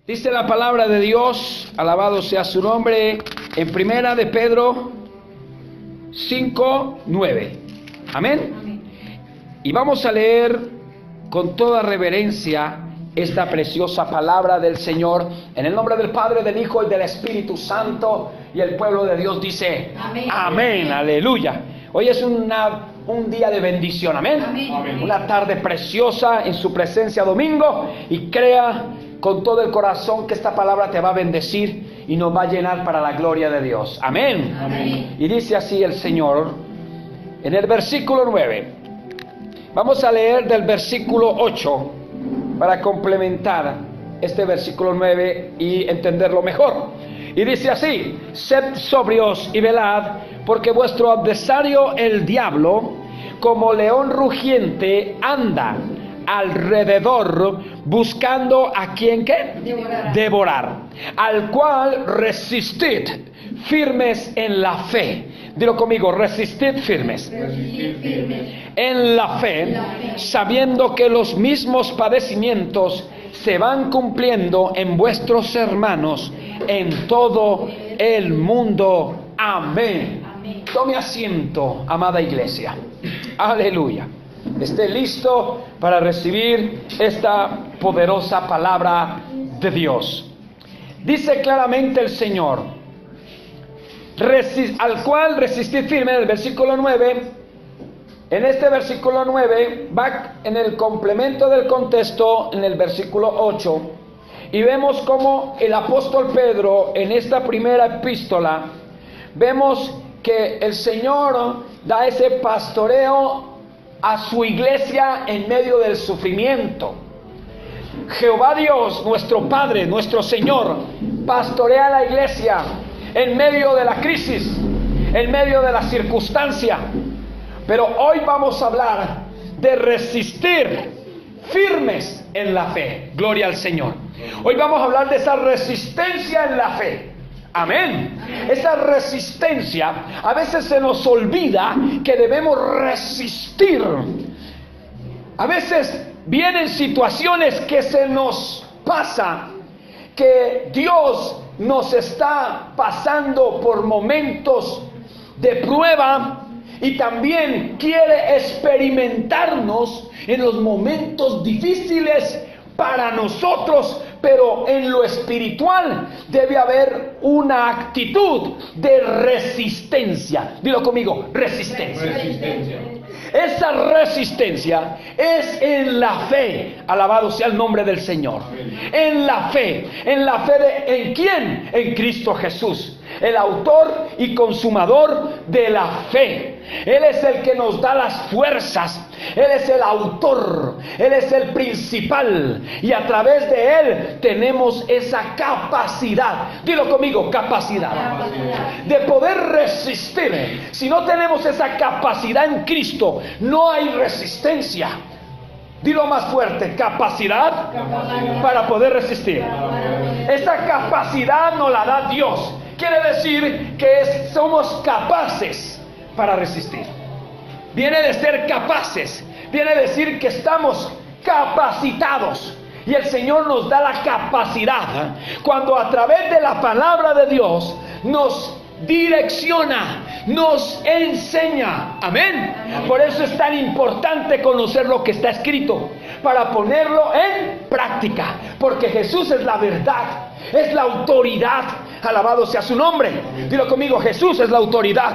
Dice la palabra de Dios, alabado sea su nombre, en primera de Pedro 5:9. Amén. Y vamos a leer con toda reverencia esta preciosa palabra del Señor, en el nombre del Padre, del Hijo y del Espíritu Santo. Y el pueblo de Dios dice: amén, amén, aleluya. Hoy es un día de bendición, amén. Amén. Una tarde preciosa en su presencia domingo, y crea con todo el corazón que esta palabra te va a bendecir y nos va a llenar para la gloria de Dios. Amén. Amén. Y dice así el Señor en el versículo 9. Vamos a leer del versículo 8 para complementar este versículo 9 y entenderlo mejor. Y dice así: sed sobrios y velad, porque vuestro adversario el diablo, como león rugiente, anda alrededor buscando a quien ¿qué? Devorar. Al cual resistid firmes en la fe. Dilo conmigo: resistid firmes. En la fe, sabiendo que los mismos padecimientos se van cumpliendo en vuestros hermanos en todo el mundo. Amén. Tome asiento, amada iglesia. Aleluya. Esté listo para recibir esta poderosa palabra de Dios. Dice claramente el Señor: al cual resistid firme, en el versículo 9. En este versículo 9 va en el complemento del contexto en el versículo 8, y vemos cómo el apóstol Pedro, en esta primera epístola, vemos que el Señor da ese pastoreo a su iglesia en medio del sufrimiento. Jehová Dios, nuestro Padre, nuestro Señor, pastorea a la iglesia en medio de la crisis, en medio de la circunstancia. Pero hoy vamos a hablar de resistir firmes en la fe. Gloria al Señor. Hoy vamos a hablar de esa resistencia en la fe. Amén. Esa resistencia, a veces se nos olvida que debemos resistir. A veces vienen situaciones que se nos pasa, que Dios nos está pasando por momentos de prueba, y también quiere experimentarnos en los momentos difíciles para nosotros. Pero en lo espiritual debe haber una actitud de resistencia. Dilo conmigo: resistencia. Esa resistencia es en la fe. Alabado sea el nombre del Señor. En la fe. ¿En la fe en quién? En Cristo Jesús, el autor y consumador de la fe. Él es el que nos da las fuerzas. Él es el autor. Él es el principal. Y a través de Él tenemos esa capacidad. Dilo conmigo: capacidad. De poder resistir. Si no tenemos esa capacidad en Cristo, no hay resistencia. Dilo más fuerte: capacidad para poder resistir. Esa capacidad nos la da Dios. Quiere decir que somos capaces para resistir. Viene de ser capaces. Viene a decir que estamos capacitados. Y el Señor nos da la capacidad cuando a través de la palabra de Dios nos direcciona, nos enseña. Amén. Por eso es tan importante conocer lo que está escrito, para ponerlo en práctica. Porque Jesús es la verdad, es la autoridad. Alabado sea su nombre. Dilo conmigo: Jesús es la autoridad.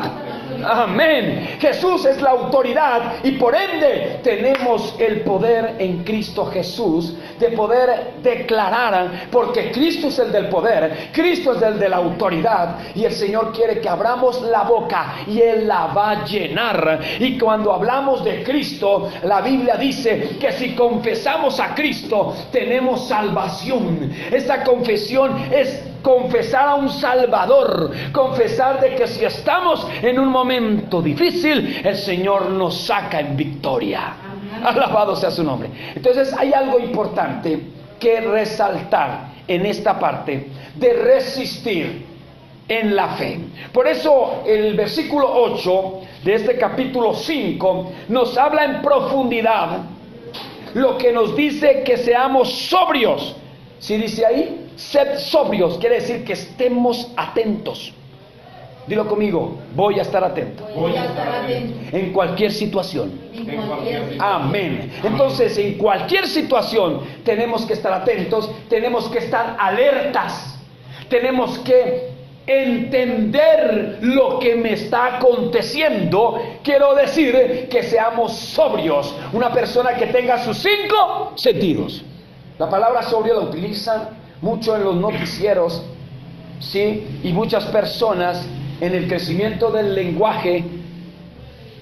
Amén. Jesús es la autoridad, y por ende tenemos el poder en Cristo Jesús de poder declarar, porque Cristo es el del poder, Cristo es el de la autoridad, y el Señor quiere que abramos la boca y Él la va a llenar. Y cuando hablamos de Cristo, la Biblia dice que si confesamos a Cristo tenemos salvación. Esa confesión es confesar a un Salvador, confesar de que si estamos en un momento difícil, el Señor nos saca en victoria. Alabado sea su nombre. Entonces hay algo importante que resaltar en esta parte de resistir en la fe. Por eso el versículo 8 de este capítulo 5 nos habla en profundidad, lo que nos dice que seamos sobrios Si dice ahí, sed sobrios, quiere decir que estemos atentos. Dilo conmigo, voy a estar atento. Voy a estar atento. En cualquier situación. En cualquier situación. Amén. Entonces, en cualquier situación tenemos que estar atentos, tenemos que estar alertas, tenemos que entender lo que me está aconteciendo. Quiero decir que seamos sobrios, una persona que tenga sus 5 sentidos. La palabra sobrio la utilizan mucho en los noticieros, ¿sí? Y muchas personas en el crecimiento del lenguaje,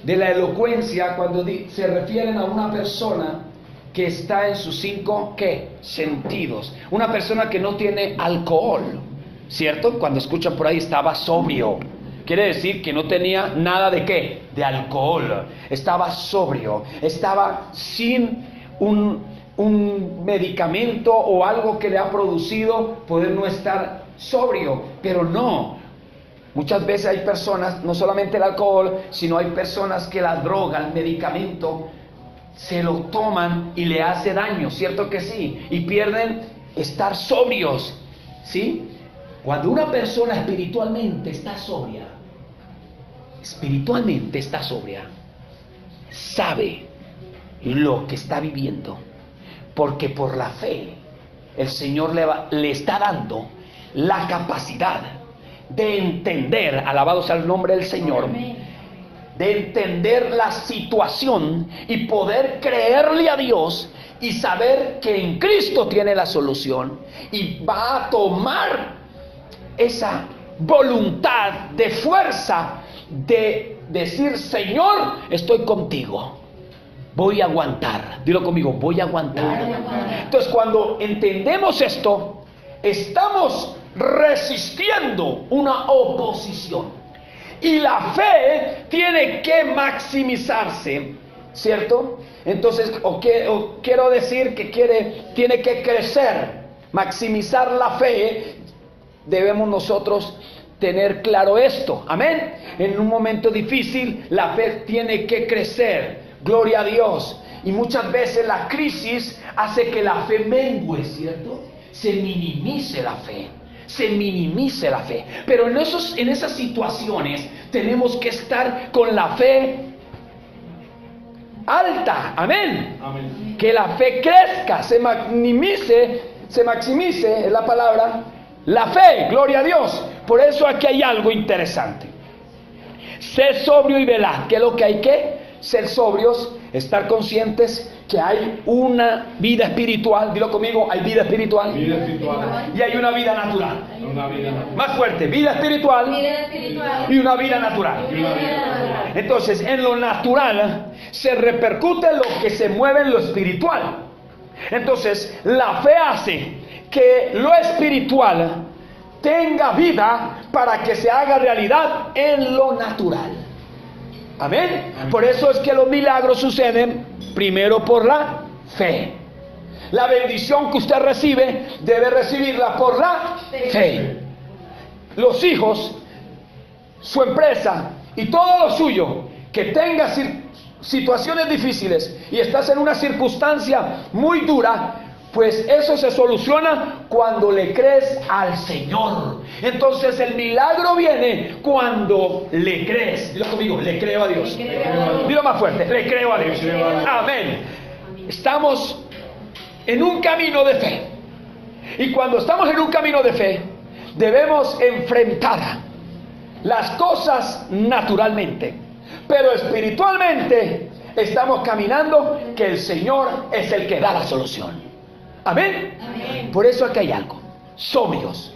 de la elocuencia, cuando se refieren a una persona que está en sus 5, ¿qué? Sentidos. Una persona que no tiene alcohol, ¿cierto? Cuando escuchan por ahí, estaba sobrio. Quiere decir que no tenía nada de ¿qué? De alcohol. Estaba sobrio. Estaba sin un medicamento o algo que le ha producido poder no estar sobrio. Pero no. Muchas veces hay personas, no solamente el alcohol, sino hay personas que la droga, el medicamento, se lo toman y le hace daño, ¿cierto que sí? Y pierden estar sobrios, ¿sí? Cuando una persona espiritualmente está sobria, sabe lo que está viviendo, porque por la fe el Señor le está dando la capacidad de entender, alabado sea el nombre del Señor, de entender la situación y poder creerle a Dios y saber que en Cristo tiene la solución, y va a tomar esa voluntad de fuerza de decir: Señor, estoy contigo, voy a aguantar. Dilo conmigo, voy a aguantar. Entonces, cuando entendemos esto, estamos resistiendo una oposición, y la fe tiene que maximizarse, ¿cierto? Entonces, quiero decir que tiene que crecer, maximizar la fe. Debemos nosotros tener claro esto, amén. En un momento difícil, la fe tiene que crecer, gloria a Dios. Y muchas veces la crisis hace que la fe mengue, ¿cierto? Se minimice la fe. Pero en esas situaciones tenemos que estar con la fe alta, amén. Amén. Que la fe crezca, se maximice, es la palabra, la fe, gloria a Dios. Por eso aquí hay algo interesante. Ser sobrio y velad. ¿Qué es lo que hay que? Ser sobrios, estar conscientes que hay una vida espiritual. Dilo conmigo, hay vida espiritual. Vida espiritual. Y hay una vida natural. Una vida natural. Más fuerte, vida espiritual y una vida natural. Entonces, en lo natural se repercute lo que se mueve en lo espiritual. Entonces, la fe hace que lo espiritual tenga vida para que se haga realidad en lo natural. Amén. Por eso es que los milagros suceden primero por la fe. La bendición que usted recibe debe recibirla por la fe. Los hijos, su empresa y todo lo suyo que tenga situaciones difíciles y estás en una circunstancia muy dura, pues eso se soluciona cuando le crees al Señor. Entonces el milagro viene cuando le crees. Dilo conmigo, le creo a Dios. Dilo más fuerte, le creo a Dios. Amén. Estamos en un camino de fe. Y cuando estamos en un camino de fe, debemos enfrentar las cosas naturalmente. Pero espiritualmente estamos caminando que el Señor es el que da la solución. Amén. Amén. Por eso aquí hay algo. Sobrios.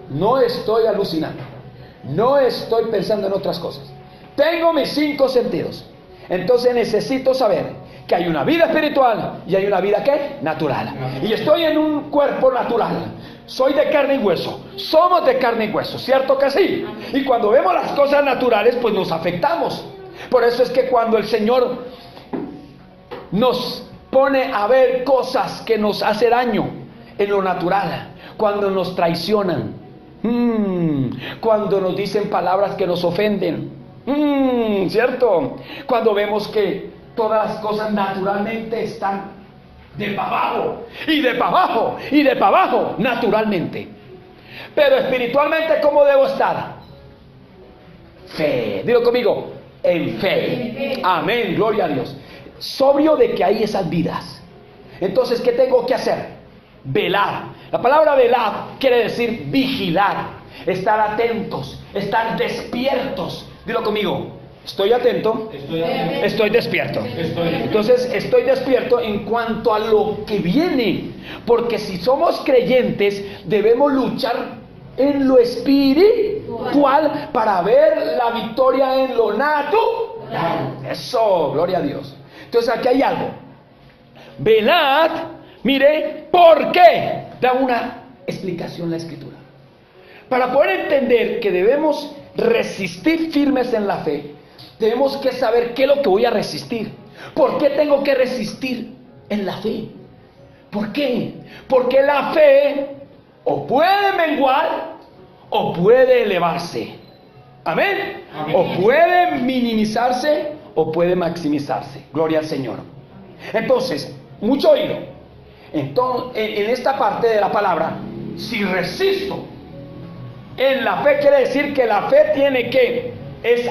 No estoy alucinando. No estoy pensando en otras cosas. Tengo mis 5 sentidos. Entonces necesito saber que hay una vida espiritual y hay una vida ¿qué? Natural. Y estoy en un cuerpo natural. Soy de carne y hueso. Somos de carne y hueso, ¿cierto que sí? Y cuando vemos las cosas naturales, pues nos afectamos. Por eso es que cuando el Señor nos pone a ver cosas que nos hace daño en lo natural, cuando nos traicionan, cuando nos dicen palabras que nos ofenden, ¿cierto? Cuando vemos que todas las cosas naturalmente están de para abajo, y de para abajo, y de para abajo, naturalmente. Pero espiritualmente, ¿cómo debo estar? Fe. Dilo conmigo, en fe. Amén, gloria a Dios. Sobrio de que hay esas vidas. Entonces, ¿qué tengo que hacer? Velar. La palabra velar quiere decir vigilar, estar atentos, estar despiertos. Dilo conmigo, estoy atento, estoy despierto. Entonces, estoy despierto en cuanto a lo que viene. Porque si somos creyentes, debemos luchar en lo espiritual para ver la victoria en lo natural. Eso, gloria a Dios. Entonces, aquí hay algo. Velad, mire, ¿por qué? Da una explicación la Escritura. Para poder entender que debemos resistir firmes en la fe, tenemos que saber qué es lo que voy a resistir. ¿Por qué tengo que resistir en la fe? ¿Por qué? Porque la fe o puede menguar o puede elevarse. Amén. Amén. O puede minimizarse o puede maximizarse. Gloria al Señor. Entonces, mucho oído. Entonces, en esta parte de la palabra, si resisto en la fe, quiere decir que la fe tiene que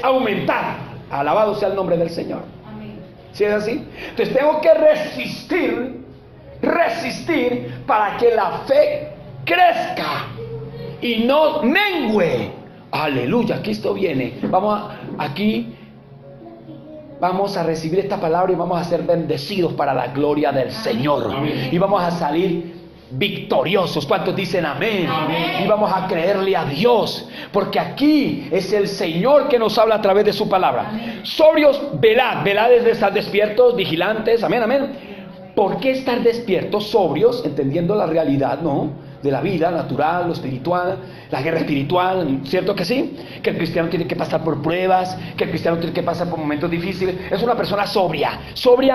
aumentar. Alabado sea el nombre del Señor. Amén. ¿Sí es así? Entonces tengo que resistir para que la fe crezca y no mengüe. Aleluya, Cristo viene. Vamos a recibir esta palabra y vamos a ser bendecidos para la gloria del Señor. Amén. Y vamos a salir victoriosos. ¿Cuántos dicen amén? Amén? Y vamos a creerle a Dios, porque aquí es el Señor que nos habla a través de su palabra. Amén. Sobrios, velad. Velad es de estar despiertos, vigilantes. Amén, amén. ¿Por qué estar despiertos, sobrios, entendiendo la realidad, no? De la vida natural, lo espiritual, la guerra espiritual, ¿cierto que sí? Que el cristiano tiene que pasar por pruebas, que el cristiano tiene que pasar por momentos difíciles. Es una persona sobria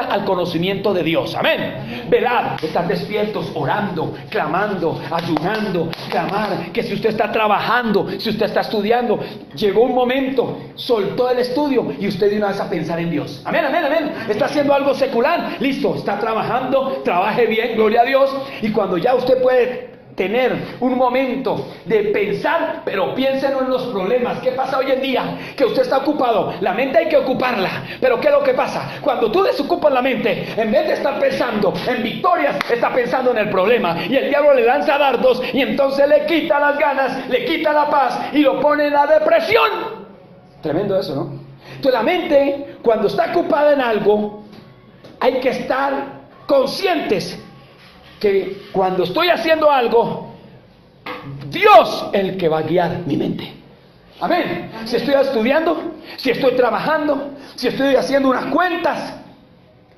al conocimiento de Dios. Amén. Velad, estar despiertos, orando, clamando, ayunando, clamar. Que si usted está trabajando, si usted está estudiando, llegó un momento, soltó el estudio y usted de una vez a pensar en Dios. Amén, amén, amén. Está haciendo algo secular, listo, está trabajando, trabaje bien, gloria a Dios. Y cuando ya usted puede tener un momento de pensar, pero piensen en los problemas. ¿Qué pasa hoy en día? Que usted está ocupado. La mente hay que ocuparla. Pero ¿qué es lo que pasa? Cuando tú desocupas la mente, en vez de estar pensando en victorias, está pensando en el problema. Y el diablo le lanza dardos y entonces le quita las ganas, le quita la paz y lo pone en la depresión. Tremendo eso, ¿no? Entonces la mente, cuando está ocupada en algo, hay que estar conscientes que cuando estoy haciendo algo, Dios es el que va a guiar mi mente. Amén. Si estoy estudiando, si estoy trabajando, si estoy haciendo unas cuentas,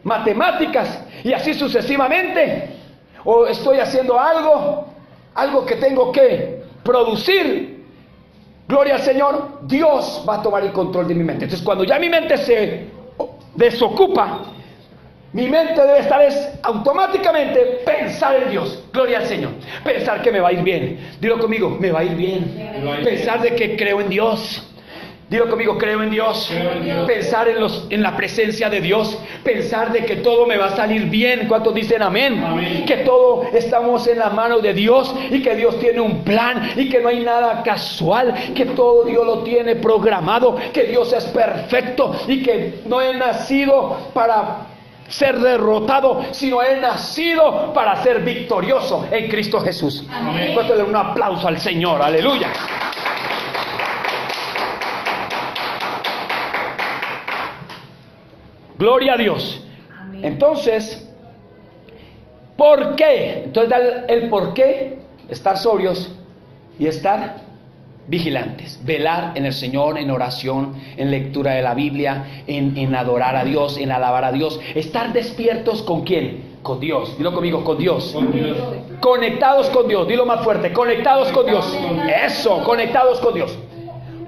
matemáticas y así sucesivamente, o estoy haciendo algo que tengo que producir, gloria al Señor, Dios va a tomar el control de mi mente. Entonces, cuando ya mi mente se desocupa, mi mente debe estar automáticamente pensar en Dios. Gloria al Señor. Pensar que me va a ir bien. Dilo conmigo, me va a ir bien. Pensar de que creo en Dios. Dilo conmigo, creo en Dios. Pensar en la presencia de Dios. Pensar de que todo me va a salir bien. ¿Cuántos dicen amén? Amén? Que todo estamos en la mano de Dios y que Dios tiene un plan y que no hay nada casual, que todo Dios lo tiene programado, que Dios es perfecto y que no he nacido para ser derrotado, sino he nacido para ser victorioso en Cristo Jesús. Amén. Cuéntale un aplauso al Señor, aleluya. Gloria a Dios. Amén. Entonces, ¿por qué? Entonces da el por qué, estar sobrios y estar vigilantes, velar en el Señor, en oración, en lectura de la Biblia, en adorar a Dios, en alabar a Dios, estar despiertos. ¿Con quién? Con Dios. Dilo conmigo, con Dios. Con Dios. Conectados con Dios. Dilo más fuerte, conectados con Dios. Eso, conectados con Dios.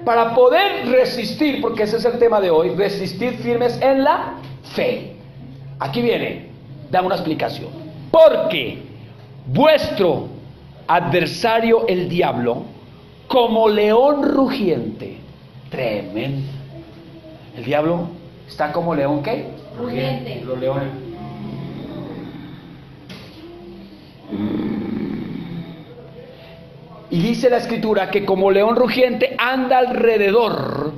Para poder resistir, porque ese es el tema de hoy, resistir firmes en la fe. Aquí viene, da una explicación. Porque vuestro adversario, el diablo, como león rugiente. Tremendo. El diablo está como león, ¿qué? Rugiente. Los leones. Y dice la escritura que como león rugiente anda alrededor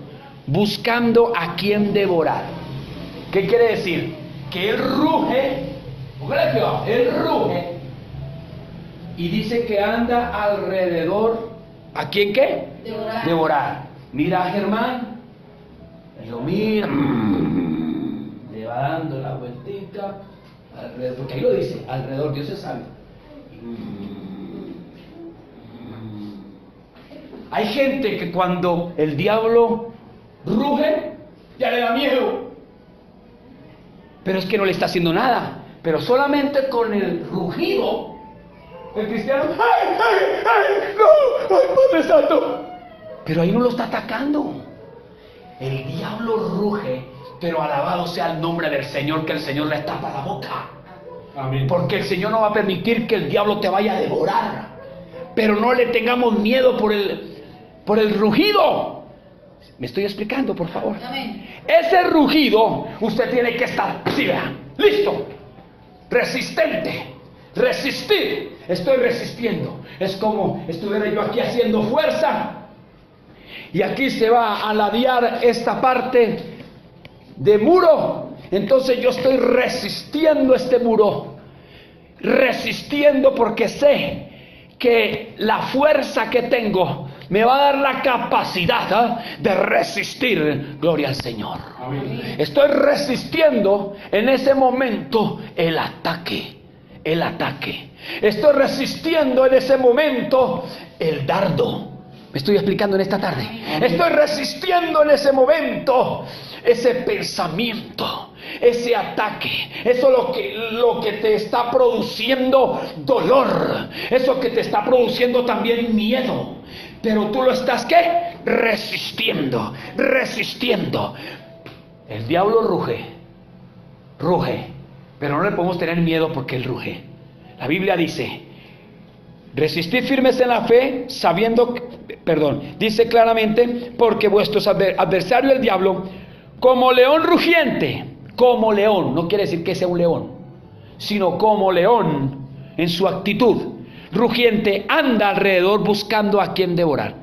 buscando a quien devorar. ¿Qué quiere decir? Que él ruge, póngale cuidado, él ruge y dice que anda alrededor. ¿A quién qué? Devorar. Devorar. Mira a Germán, lo mira, le va dando la vueltica alrededor, porque ahí lo dice, alrededor, Dios es sabio. Hay gente que cuando el diablo ruge, ya le da miedo. Pero es que no le está haciendo nada. Pero solamente con el rugido, el cristiano, ¡ay, ay, ay! ¡No! ¡Ay, Padre Santo! Pero ahí no lo está atacando. El diablo ruge, pero alabado sea el nombre del Señor, que el Señor le tapa la boca. Amén. Porque el Señor no va a permitir que el diablo te vaya a devorar. Pero no le tengamos miedo por el rugido. ¿Me estoy explicando, por favor? Amén. Ese rugido, usted tiene que estar, sí, vea, listo, resistente, resistir. Estoy resistiendo. Es como estuviera yo aquí haciendo fuerza. Y aquí se va a ladear esta parte de muro. Entonces yo estoy resistiendo este muro. Resistiendo porque sé que la fuerza que tengo me va a dar la capacidad de resistir. Gloria al Señor. Amén. Estoy resistiendo en ese momento el ataque. El ataque. Estoy resistiendo en ese momento el dardo. Me estoy explicando en esta tarde. Estoy resistiendo en ese momento ese pensamiento, ese ataque, eso lo que te está produciendo dolor, eso que te está produciendo también miedo, pero tú lo estás ¿qué? Resistiendo, resistiendo. El diablo ruge, pero no le podemos tener miedo porque él ruge. La Biblia dice: resistid firmes en la fe, sabiendo, dice claramente, porque vuestro adversario el diablo, como león rugiente, como león, no quiere decir que sea un león, sino como león en su actitud rugiente, anda alrededor buscando a quien devorar.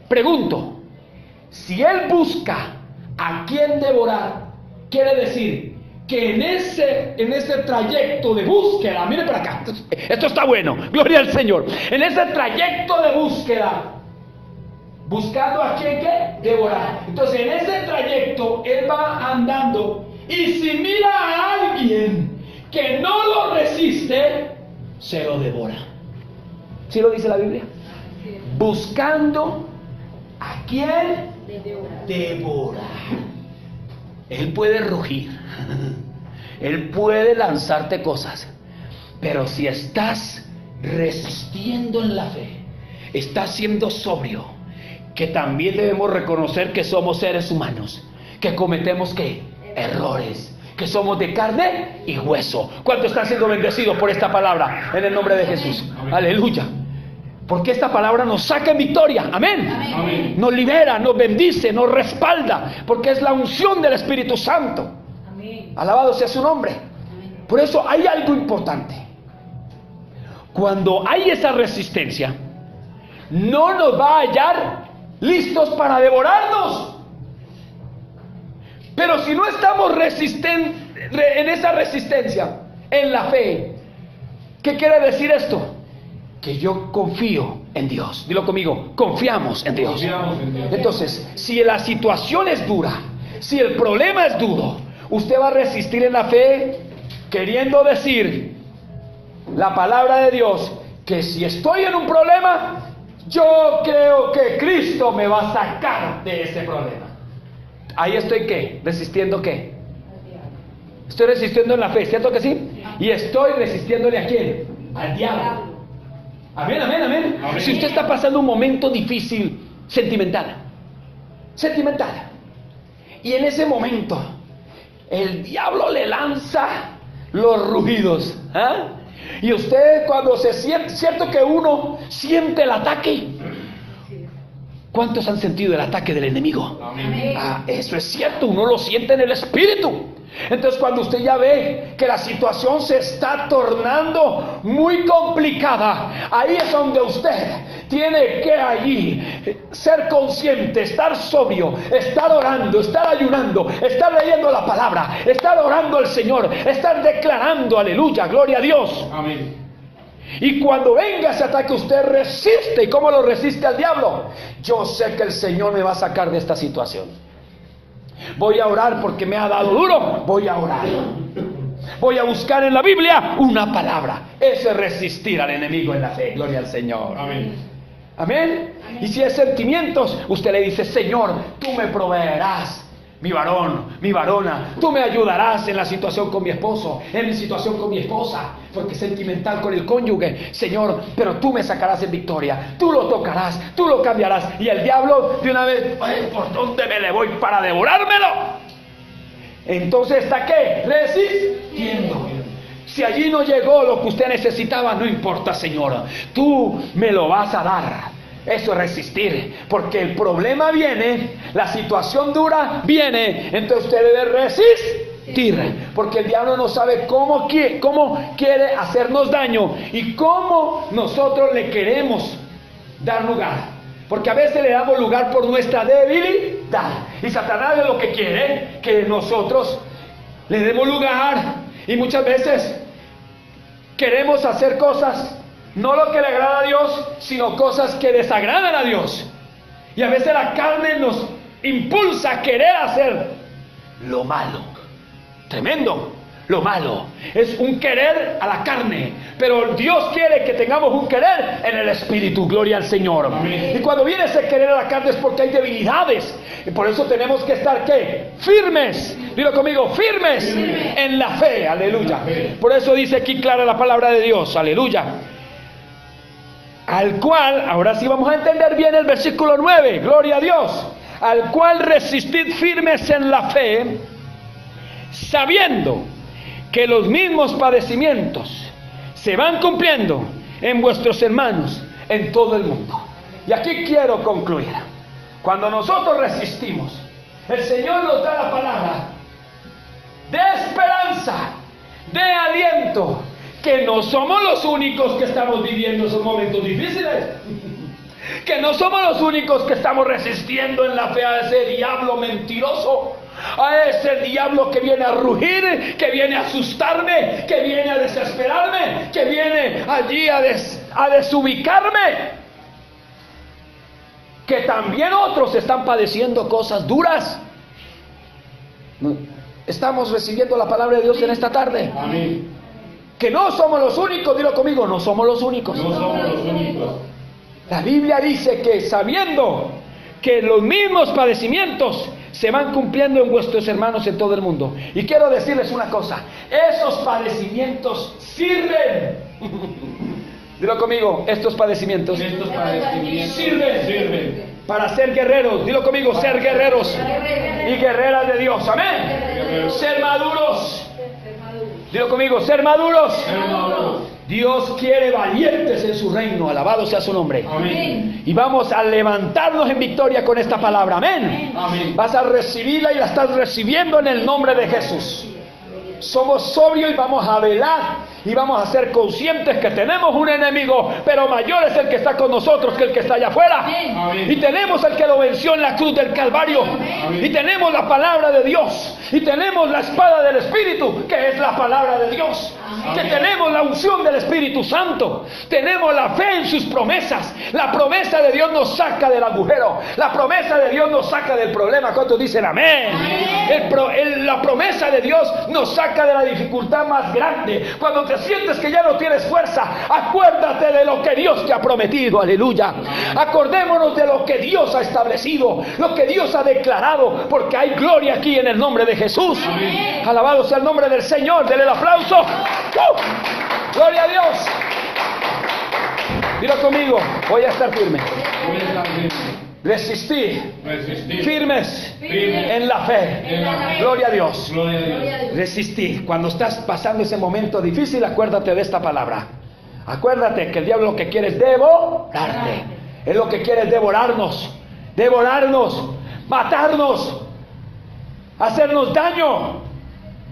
Pregunto, si él busca a quien devorar, quiere decir que en ese trayecto de búsqueda, mire para acá, esto está bueno, gloria al Señor, en ese trayecto de búsqueda, buscando a quien ¿qué? Devorar. Entonces en ese trayecto él va andando, y si mira a alguien que no lo resiste, se lo devora. ¿Sí lo dice la Biblia? Buscando a quien devorar. Él puede rugir, él puede lanzarte cosas, pero si estás resistiendo en la fe, estás siendo sobrio, que también debemos reconocer que somos seres humanos, que cometemos ¿qué? Errores, que somos de carne y hueso. ¿Cuántos están siendo bendecidos por esta palabra en el nombre de Jesús? Amén. Aleluya. Porque esta palabra nos saca en victoria. Amén. Amén. Nos libera, nos bendice, nos respalda, porque es la unción del Espíritu Santo. Amén. Alabado sea su nombre. Por eso hay algo importante. Cuando hay esa resistencia, no nos va a hallar listos para devorarnos. Pero si no estamos en esa resistencia, en la fe, ¿qué quiere decir esto? Que yo confío en Dios. Dilo conmigo, confiamos en Dios. Confiamos en Dios. Entonces, si la situación es dura, si el problema es duro, usted va a resistir en la fe, queriendo decir la palabra de Dios, que si estoy en un problema, yo creo que Cristo me va a sacar de ese problema. Ahí estoy ¿qué? ¿Resistiendo qué? Estoy resistiendo en la fe, ¿cierto que sí? Y estoy resistiéndole ¿a quién? Al diablo. Amén, amén, amén. Amén. Si usted está pasando un momento difícil, sentimental, y en ese momento el diablo le lanza los rugidos, ¿ah? Y usted cuando se siente, cierto que uno siente el ataque, ¿Cuántos han sentido el ataque del enemigo? Amén. Ah, eso es cierto, uno lo siente en el espíritu. Entonces cuando usted ya ve que la situación se está tornando muy complicada, ahí es donde usted tiene que allí ser consciente, estar sobrio, estar orando, estar ayunando, estar leyendo la palabra, estar orando al Señor, estar declarando, aleluya, gloria a Dios. Amén. Y cuando venga ese ataque usted resiste. ¿Y cómo lo resiste al diablo? Yo sé que el Señor me va a sacar de esta situación. Voy a orar porque me ha dado duro. Voy a orar. Voy a buscar en la Biblia una palabra. Eso es resistir al enemigo en la fe. Gloria al Señor. Amén. Amén. Y si es sentimientos, usted le dice: Señor, tú me proveerás. Mi varón, mi varona, tú me ayudarás en la situación con mi esposo, en mi situación con mi esposa, porque es sentimental con el cónyuge, Señor, pero tú me sacarás en victoria, tú lo tocarás, tú lo cambiarás. Y el diablo de una vez: ay, ¿por dónde me le voy para devorármelo? Entonces ¿está qué? Resistiendo. Si allí no llegó lo que usted necesitaba, no importa, Señor, tú me lo vas a dar. Eso es resistir, porque el problema viene, la situación dura viene, entonces usted debe resistir, porque el diablo no sabe cómo quiere hacernos daño y cómo nosotros le queremos dar lugar, porque a veces le damos lugar por nuestra debilidad, y Satanás es lo que quiere, que nosotros le demos lugar, y muchas veces queremos hacer cosas, no lo que le agrada a Dios, sino cosas que desagradan a Dios. Y a veces la carne nos impulsa a querer hacer lo malo. Tremendo. Lo malo. Es un querer a la carne. Pero Dios quiere que tengamos un querer en el espíritu. Gloria al Señor. Amén. Y cuando viene ese querer a la carne es porque hay debilidades. Y por eso tenemos que estar, ¿qué? Firmes. Dilo conmigo, firmes en la fe. Aleluya. Por eso dice aquí clara la palabra de Dios. Aleluya. Al cual, ahora sí vamos a entender bien el versículo 9, gloria a Dios, al cual resistid firmes en la fe, sabiendo que los mismos padecimientos se van cumpliendo en vuestros hermanos en todo el mundo. Y aquí quiero concluir. Cuando nosotros resistimos, el Señor nos da la palabra de esperanza, de aliento, que no somos los únicos que estamos viviendo esos momentos difíciles, que no somos los únicos que estamos resistiendo en la fe a ese diablo mentiroso, a ese diablo que viene a rugir, que viene a asustarme, que viene a desesperarme, que viene allí a desubicarme, que también otros están padeciendo cosas duras. Estamos recibiendo la palabra de Dios en esta tarde. Amén. Que no somos los únicos, dilo conmigo, no somos los únicos. No somos los únicos. La Biblia dice que sabiendo que los mismos padecimientos se van cumpliendo en vuestros hermanos en todo el mundo. Y quiero decirles una cosa, esos padecimientos sirven. Dilo conmigo, estos padecimientos Estos padecimientos sirven para ser guerreros. Dilo conmigo, ser guerreros y guerreras de Dios. Amén. Ser maduros. Dilo conmigo, ser maduros. Dios quiere valientes en su reino. Alabado sea su nombre. Amén. Y vamos a levantarnos en victoria con esta palabra. Amén. Amén. Vas a recibirla y la estás recibiendo en el nombre de Jesús. Somos sobrios y vamos a velar y vamos a ser conscientes que tenemos un enemigo, pero mayor es el que está con nosotros que el que está allá afuera. Amén. Y tenemos el que lo venció en la cruz del Calvario. Amén. Y tenemos la palabra de Dios. Y tenemos la espada del Espíritu, que es la palabra de Dios. Que tenemos la unción del Espíritu Santo. Tenemos la fe en sus promesas. La promesa de Dios nos saca del agujero. La promesa de Dios nos saca del problema. ¿Cuántos dicen amén? La promesa de Dios nos saca de la dificultad más grande. Cuando te sientes que ya no tienes fuerza, acuérdate de lo que Dios te ha prometido. Aleluya. Acordémonos de lo que Dios ha establecido, lo que Dios ha declarado, porque hay gloria aquí en el nombre de Jesús. Amén. Alabado sea el nombre del Señor. Denle el aplauso. Gloria a Dios. Dilo conmigo, voy a estar firme. Voy a estar firme. Resistir. Resistir. Firmes Firmes. en la fe. En la fe. Gloria a Dios. Gloria a Dios. Resistir. Cuando estás pasando ese momento difícil, acuérdate de esta palabra. Acuérdate que el diablo lo que quiere es devorarte. Es lo que quiere es devorarnos. devorarnos, matarnos, hacernos daño.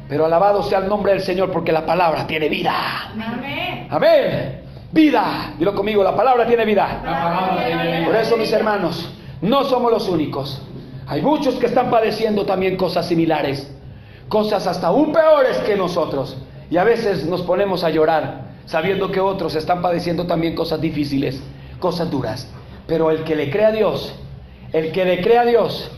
Pero alabado sea el nombre del Señor, porque la palabra tiene vida. Amén. Amén. Vida. Dilo conmigo, la palabra tiene vida. La palabra tiene vida. Por eso, mis hermanos, no somos los únicos. Hay muchos que están padeciendo también cosas similares, cosas hasta aún peores que nosotros. Y a veces nos ponemos a llorar, sabiendo que otros están padeciendo también cosas difíciles, cosas duras. Pero el que le cree a Dios, el que le cree a Dios,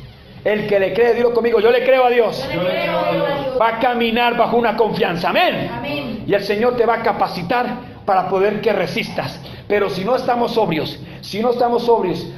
el que le cree, dilo conmigo, yo le creo a Dios, Yo le creo a Dios. va a caminar bajo una confianza. Amén. Amén. Y el Señor te va a capacitar para poder que resistas. Pero si no estamos sobrios,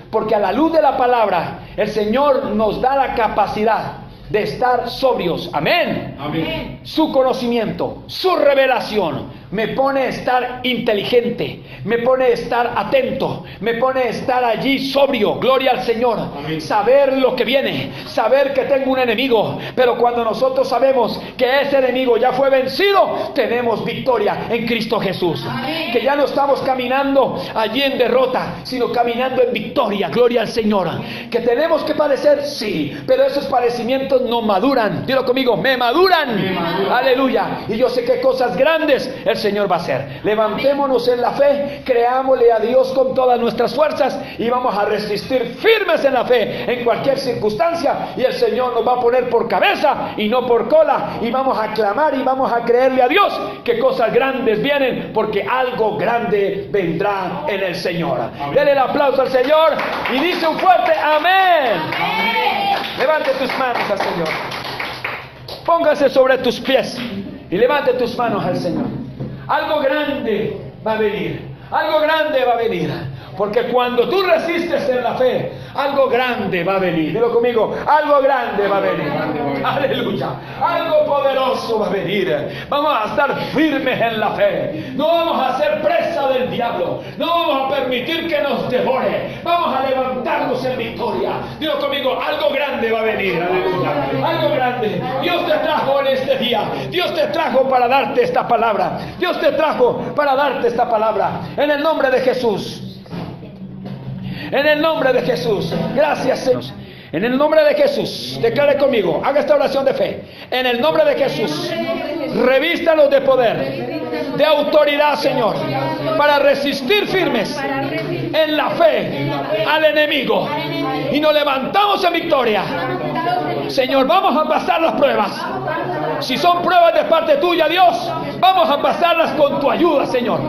porque a la luz de la palabra, el Señor nos da la capacidad de estar sobrios. Amén. Amén. Su conocimiento, su revelación me pone a estar inteligente, me pone a estar atento, me pone a estar allí sobrio. Gloria al Señor. Amén. Saber lo que viene, saber que tengo un enemigo, pero cuando nosotros sabemos que ese enemigo ya fue vencido, tenemos victoria en Cristo Jesús. Amén. Que ya no estamos caminando allí en derrota, sino caminando en victoria. Gloria al Señor. Que tenemos que padecer, sí, pero esos padecimientos no maduran. Dilo conmigo, me maduran. Me maduran. Aleluya. Y yo sé que cosas grandes el Señor va a hacer. Levantémonos en la fe, creámosle a Dios con todas nuestras fuerzas y vamos a resistir firmes en la fe en cualquier circunstancia, y el Señor nos va a poner por cabeza y no por cola, y vamos a clamar y vamos a creerle a Dios que cosas grandes vienen, porque algo grande vendrá en el Señor. Amén. Dele el aplauso al Señor y dice un fuerte amén. Amén. Levante tus manos al Señor. Póngase sobre tus pies y levante tus manos al Señor. Algo grande va a venir. Algo grande va a venir. Porque cuando tú resistes en la fe, algo grande va a venir. Dilo conmigo, algo grande va a venir. Aleluya. Algo poderoso va a venir. Vamos a estar firmes en la fe. No vamos a ser presa del diablo. No vamos a permitir que nos devore. Vamos a levantarnos en victoria. Dilo conmigo, algo grande va a venir. Aleluya. Algo grande. Dios te trajo en este día. Dios te trajo para darte esta palabra. Dios te trajo para darte esta palabra. En el nombre de Jesús. En el nombre de Jesús. Gracias, Señor. En el nombre de Jesús. Declare conmigo. Haga esta oración de fe. En el nombre de Jesús. Revístanos de poder, de autoridad, Señor, para resistir firmes en la fe al enemigo. Y nos levantamos en victoria. Señor, vamos a pasar las pruebas. Si son pruebas de parte tuya, Dios, vamos a pasarlas con tu ayuda, Señor.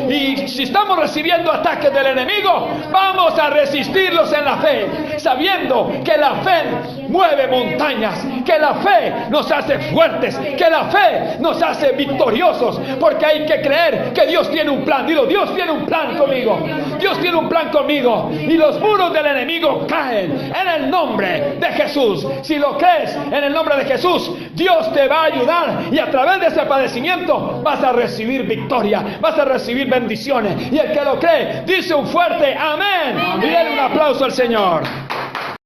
Y si estamos recibiendo ataques del enemigo, vamos a resistirlos en la fe, sabiendo que la fe mueve montañas, que la fe nos hace fuertes, que la fe nos hace victoriosos, porque hay que creer que Dios tiene un plan. Dilo, Dios tiene un plan conmigo. Dios tiene un plan conmigo. Y los muros del enemigo caen en el nombre de Jesús. Si lo crees en el nombre de Jesús, Dios te va a ayudar, y a través de ese padecimiento vas a recibir victoria, vas a recibir bendiciones. Y el que lo cree dice un fuerte amén. Y denle un aplauso al Señor.